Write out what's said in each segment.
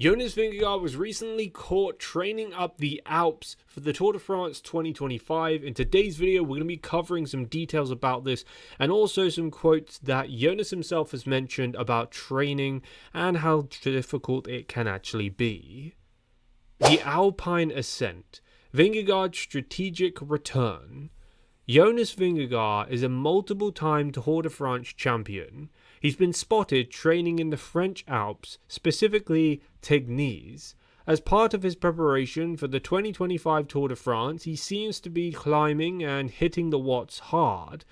Jonas Vingegaard was recently caught training up the ALPS for the Tour de France 2025. In today's video, we're going to be covering some details about this and also some quotes that Jonas himself has mentioned about training and how difficult it can actually be. The Alpine Ascent, Vingegaard's strategic return. Jonas Vingegaard is a multiple-time Tour de France champion. He's been spotted training in the French Alps, specifically Tignes. As part of his preparation for the 2025 Tour de France, he seems to be climbing and hitting the watts hard.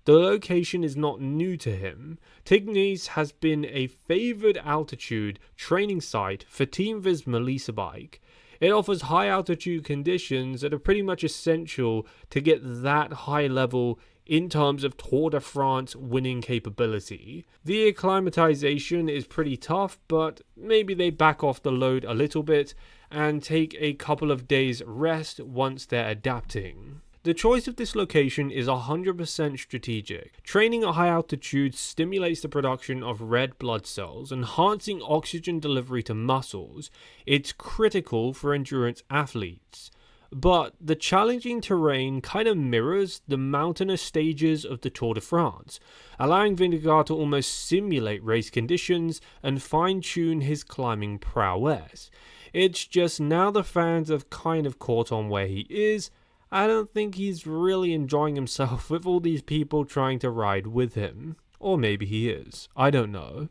The location is not new to him. Tignes has been a favoured altitude training site for Team Visma Lease bike. It offers high altitude conditions that are pretty much essential to get that high level in terms of Tour de France winning capability. The acclimatization is pretty tough, but maybe they back off the load a little bit and take a couple of days rest once they're adapting. The choice of this location is 100% strategic. Training at high altitude stimulates the production of red blood cells, enhancing oxygen delivery to muscles. It's critical for endurance athletes. But the challenging terrain kind of mirrors the mountainous stages of the Tour de France, allowing Vingegaard to almost simulate race conditions and fine-tune his climbing prowess. It's just now the fans have kind of caught on where he is. I don't think he's really enjoying himself with all these people trying to ride with him. Or maybe he is. I don't know.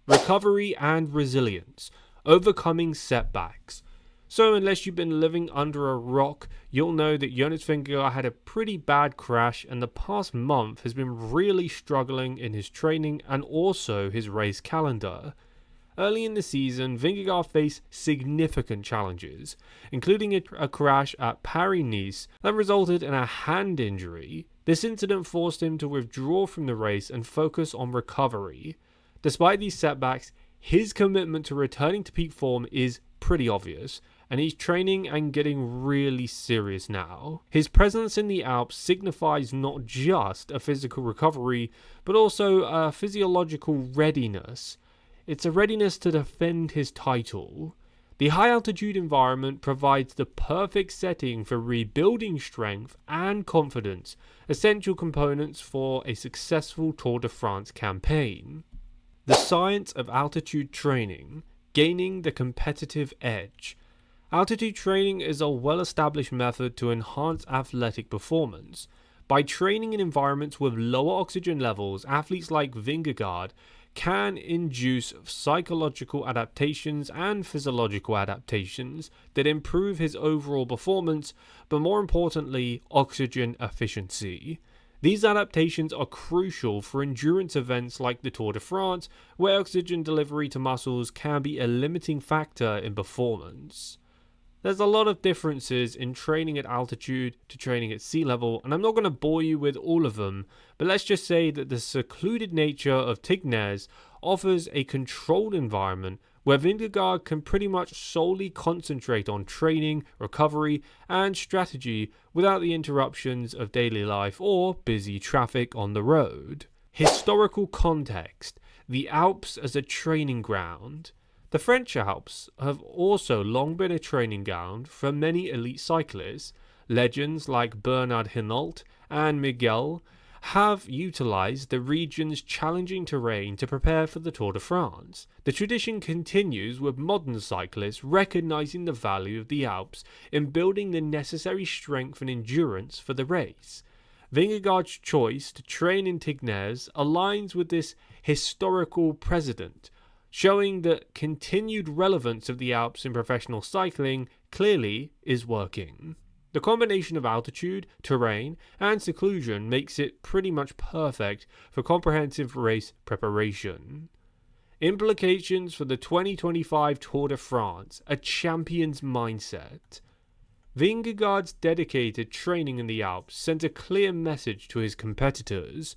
Recovery and resilience. Overcoming setbacks. So unless you've been living under a rock, you'll know that Jonas Vingegaard had a pretty bad crash and the past month has been really struggling in his training and also his race calendar. Early in the season, Vingegaard faced significant challenges, including a crash at Paris-Nice that resulted in a hand injury. This incident forced him to withdraw from the race and focus on recovery. Despite these setbacks, his commitment to returning to peak form is pretty obvious, and he's training and getting really serious now. His presence in the Alps signifies not just a physical recovery, but also a physiological readiness. It's a readiness to defend his title. The high altitude environment provides the perfect setting for rebuilding strength and confidence, essential components for a successful Tour de France campaign. The science of altitude training, gaining the competitive edge. Altitude training is a well-established method to enhance athletic performance. By training in environments with lower oxygen levels, athletes like Vingegaard can induce psychological adaptations and physiological adaptations that improve his overall performance, but more importantly, oxygen efficiency. These adaptations are crucial for endurance events like the Tour de France, where oxygen delivery to muscles can be a limiting factor in performance. There's a lot of differences in training at altitude to training at sea level, and I'm not going to bore you with all of them, but let's just say that the secluded nature of Tignes offers a controlled environment where Vingegaard can pretty much solely concentrate on training, recovery, and strategy without the interruptions of daily life or busy traffic on the road. Historical context. The Alps as a training ground. The French Alps have also long been a training ground for many elite cyclists. Legends like Bernard Hinault and Miguel have utilized the region's challenging terrain to prepare for the Tour de France. The tradition continues with modern cyclists recognizing the value of the Alps in building the necessary strength and endurance for the race. Vingegaard's choice to train in Tignes aligns with this historical precedent, showing that continued relevance of the Alps in professional cycling clearly is working. The combination of altitude, terrain, and seclusion makes it pretty much perfect for comprehensive race preparation. Implications for the 2025 Tour de France, a champion's mindset. Vingegaard's dedicated training in the Alps sends a clear message to his competitors.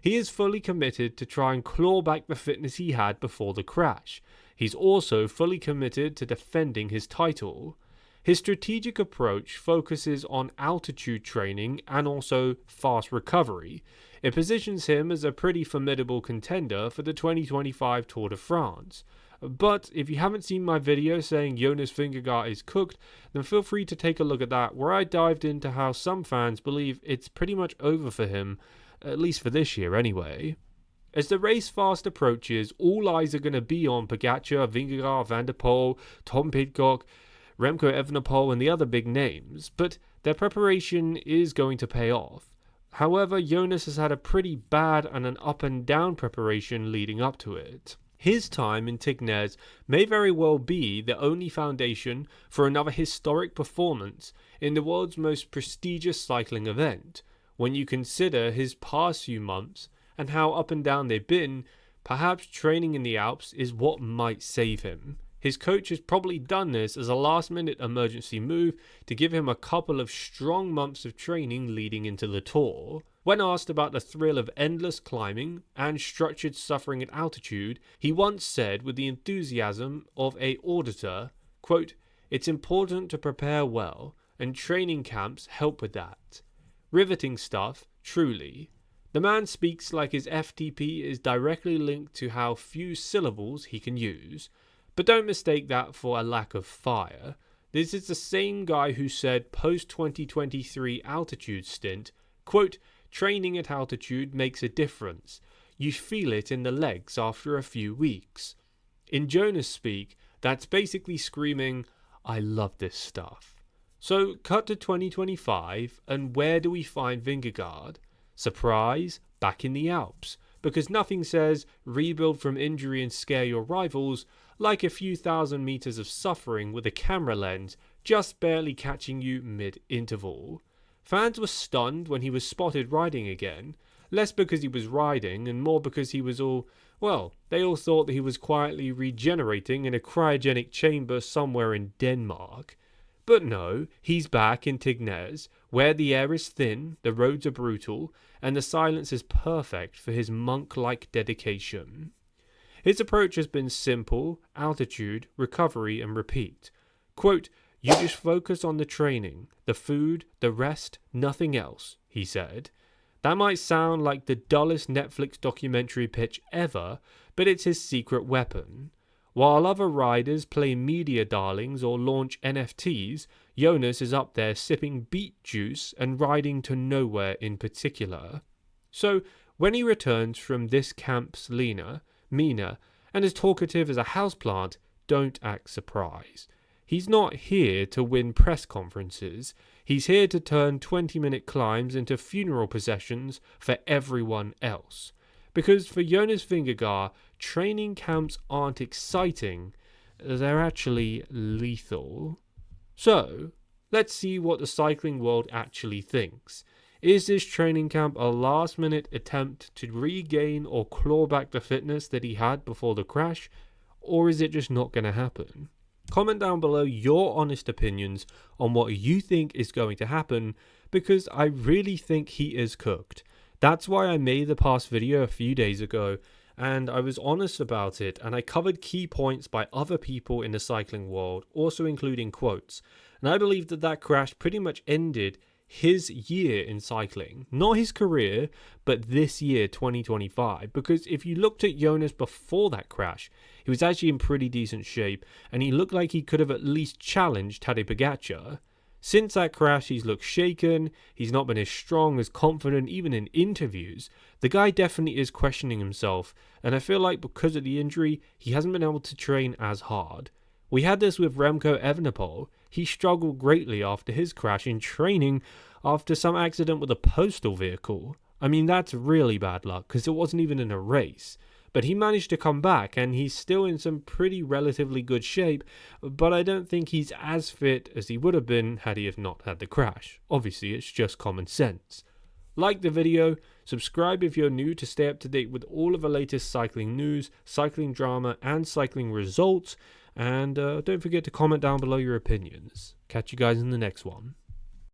He is fully committed to try and claw back the fitness he had before the crash. He's also fully committed to defending his title. His strategic approach focuses on altitude training and also fast recovery. It positions him as a pretty formidable contender for the 2025 Tour de France. But if you haven't seen my video saying Jonas Vingegaard is cooked, then feel free to take a look at that, where I dived into how some fans believe it's pretty much over for him, at least for this year anyway. As the race fast approaches, all eyes are going to be on Pogačar, Vingegaard, Van der Poel, Tom Pidcock, Remco Evenepoel and the other big names, but their preparation is going to pay off. However, Jonas has had a pretty bad and an up and down preparation leading up to it. His time in Tignes may very well be the only foundation for another historic performance in the world's most prestigious cycling event. When you consider his past few months and how up and down they've been, perhaps training in the Alps is what might save him. His coach has probably done this as a last-minute emergency move to give him a couple of strong months of training leading into the Tour. When asked about the thrill of endless climbing and structured suffering at altitude, he once said with the enthusiasm of an auditor, quote, "It's important to prepare well, and training camps help with that." Riveting stuff, truly. The man speaks like his FTP is directly linked to how few syllables he can use. But don't mistake that for a lack of fire. This is the same guy who said post-2023 altitude stint, quote, "Training at altitude makes a difference. You feel it in the legs after a few weeks." In Jonas speak, that's basically screaming, "I love this stuff." So cut to 2025, and where do we find Vingegaard? Surprise, back in the Alps, because nothing says rebuild from injury and scare your rivals like a few thousand meters of suffering with a camera lens just barely catching you mid-interval. Fans were stunned when he was spotted riding again, less because he was riding and more because he was they all thought that he was quietly regenerating in a cryogenic chamber somewhere in Denmark. But no, he's back in Tignes, where the air is thin, the roads are brutal, and the silence is perfect for his monk-like dedication. His approach has been simple: altitude, recovery, and repeat. Quote, "You just focus on the training, the food, the rest, nothing else," he said. That might sound like the dullest Netflix documentary pitch ever, but it's his secret weapon. While other riders play media darlings or launch NFTs, Jonas is up there sipping beet juice and riding to nowhere in particular. So, when he returns from this camp's Mina, and as talkative as a houseplant, don't act surprised. He's not here to win press conferences. He's here to turn 20-minute climbs into funeral processions for everyone else. Because for Jonas Vingegaard, training camps aren't exciting, they're actually lethal. So, let's see what the cycling world actually thinks. Is this training camp a last-minute attempt to regain or claw back the fitness that he had before the crash, or is it just not going to happen? Comment down below your honest opinions on what you think is going to happen, because I really think he is cooked. That's why I made the past video a few days ago, and I was honest about it, and I covered key points by other people in the cycling world, also including quotes. And I believe that that crash pretty much ended his year in cycling. Not his career, but this year, 2025. Because if you looked at Jonas before that crash, he was actually in pretty decent shape, and he looked like he could have at least challenged Tadej Pogačar. Since that crash, he's looked shaken, he's not been as strong, as confident, even in interviews. The guy definitely is questioning himself, and I feel like because of the injury, he hasn't been able to train as hard. We had this with Remco Evenepoel. He struggled greatly after his crash in training after some accident with a postal vehicle. I mean, that's really bad luck, because it wasn't even in a race. But he managed to come back, and he's still in some pretty relatively good shape, but I don't think he's as fit as he would have been had he have not had the crash. Obviously, it's just common sense. Like the video, subscribe if you're new to stay up to date with all of the latest cycling news, cycling drama, and cycling results, and don't forget to comment down below your opinions. Catch you guys in the next one.